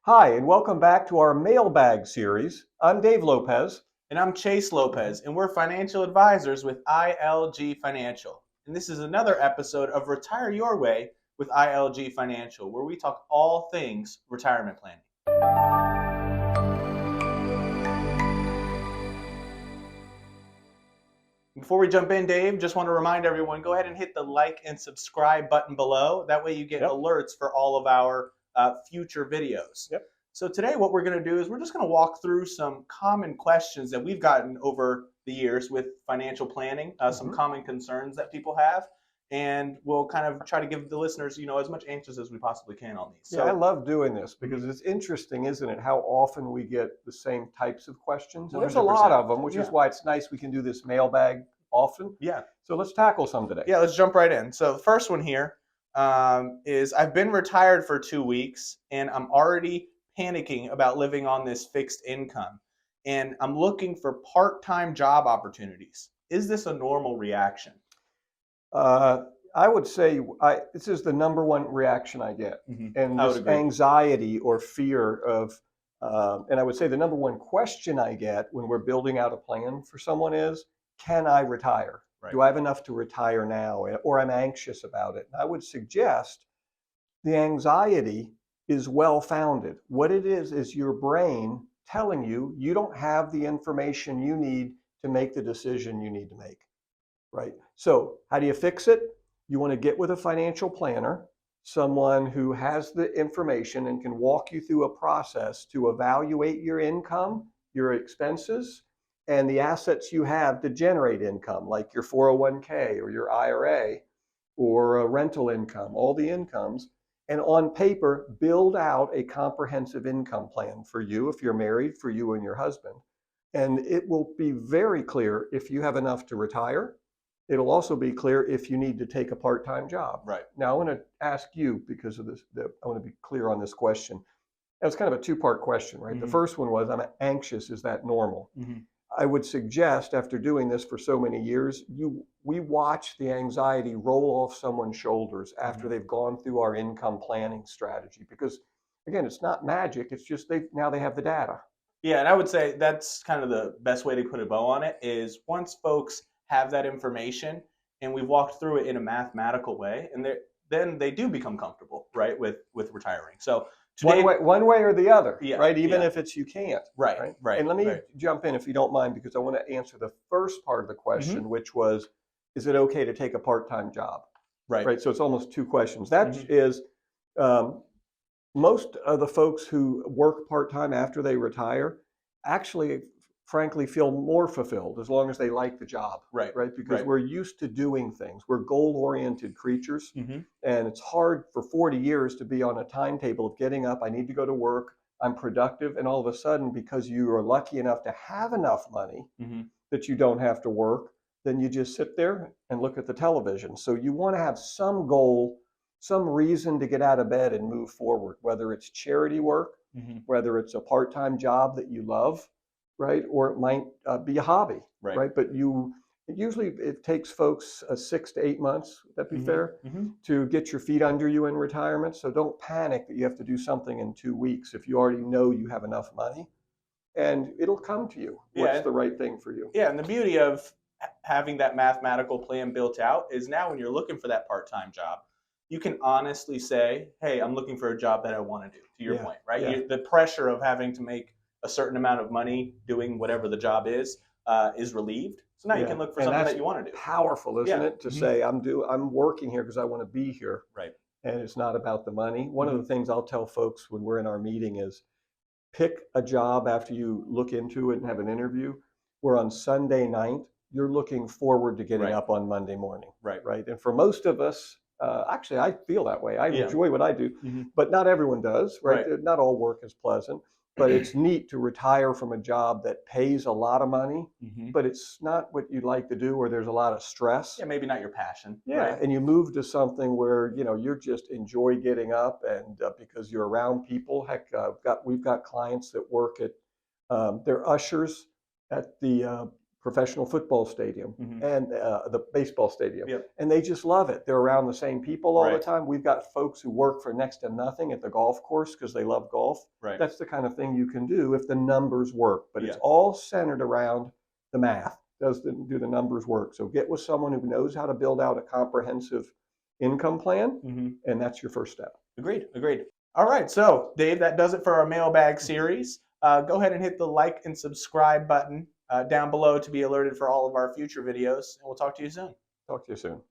Hi, and welcome back to our Mailbag series. I'm Dave Lopez. And I'm Chase Lopez, and we're financial advisors with ILG Financial. And this is another episode of Retire Your Way with ILG Financial, where we talk all things retirement planning. Before we jump in, Dave, just want to remind everyone, go ahead and hit the like and subscribe button below. That way you get alerts for all of our future videos. So today what we're going to do is we're just going to walk through some common questions that we've gotten over the years with financial planning, some common concerns that people have, and we'll kind of try to give the listeners, as much answers as we possibly can on these. Yeah, I love doing this because it's interesting, isn't it, how often we get the same types of questions. And there's a lot of them, which is why it's nice we can do this mailbag often. Yeah. So let's tackle some today. Yeah, let's jump right in. So the first one here is I've been retired for 2 weeks and I'm already panicking about living on this fixed income, and I'm looking for part-time job opportunities. Is this a normal reaction? I would say this is the number one reaction I get, and this anxiety or fear of, and I would say the number one question I get when we're building out a plan for someone is, can I retire? Right. Do I have enough to retire now? Or I'm anxious about it. And I would suggest the anxiety is well-founded. What it is your brain telling you you don't have the information you need to make the decision you need to make, right? So how do you fix it? You want to get with a financial planner, someone who has the information and can walk you through a process to evaluate your income, your expenses, and the assets you have to generate income, like your 401k or your IRA or a rental income, all the incomes. And on paper, build out a comprehensive income plan for you if you're married, for you and your husband. And it will be very clear if you have enough to retire. It'll also be clear if you need to take a part-time job. Right. Now, I want to ask you, because of this, I want to be clear on this question. That's kind of a two-part question, right? The first one was, I'm anxious, is that normal? I would suggest, after doing this for so many years, we watch the anxiety roll off someone's shoulders after they've gone through our income planning strategy. Because, again, it's not magic. It's just now they have the data. Yeah, and I would say that's kind of the best way to put a bow on it is once folks have that information and we've walked through it in a mathematical way, and then they do become comfortable, right, with retiring. So today, one way or the other, right? Even if it's you can't. Right. And let me jump in, if you don't mind, because I want to answer the first part of the question, which was, is it okay to take a part-time job? Right. So it's almost two questions. That is, most of the folks who work part-time after they retire actually, frankly, feel more fulfilled as long as they like the job. Right. Because we're used to doing things. We're goal-oriented creatures. And it's hard for 40 years to be on a timetable of getting up, I need to go to work, I'm productive, and all of a sudden, because you are lucky enough to have enough money that you don't have to work, then you just sit there and look at the television. So you want to have some goal, some reason to get out of bed and move forward, whether it's charity work, whether it's a part-time job that you love, right? Or it might be a hobby, right? But usually it takes folks 6 to 8 months, would that be fair, to get your feet under you in retirement. So don't panic that you have to do something in 2 weeks if you already know you have enough money, and it'll come to you. What's the right thing for you? Yeah, and the beauty of having that mathematical plan built out is now when you're looking for that part-time job, you can honestly say, hey, I'm looking for a job that I want to do, to your point, right? The pressure of having to make a certain amount of money doing whatever the job is relieved. So now you can look for something that you want to do. Powerful, isn't it? To say, I'm working here because I want to be here. Right. And it's not about the money. One of the things I'll tell folks when we're in our meeting is pick a job after you look into it and have an interview where on Sunday night, you're looking forward to getting up on Monday morning. Right. And for most of us, actually, I feel that way. I enjoy what I do, but not everyone does, right? Not all work is pleasant, but it's neat to retire from a job that pays a lot of money, but it's not what you'd like to do, or there's a lot of stress. Yeah, maybe not your passion. And you move to something where, you just enjoy getting up, and because you're around people. Heck, we've got clients that work at, they're ushers at the professional football stadium and the baseball stadium. Yep. And they just love it. They're around the same people all Right. the time. We've got folks who work for next to nothing at the golf course because they love golf. Right. That's the kind of thing you can do if the numbers work. But Yeah. it's all centered around the math. Do the numbers work? So get with someone who knows how to build out a comprehensive income plan, and that's your first step. Agreed. All right, so Dave, that does it for our mailbag series. Go ahead and hit the like and subscribe button down below to be alerted for all of our future videos, and we'll talk to you soon. Talk to you soon.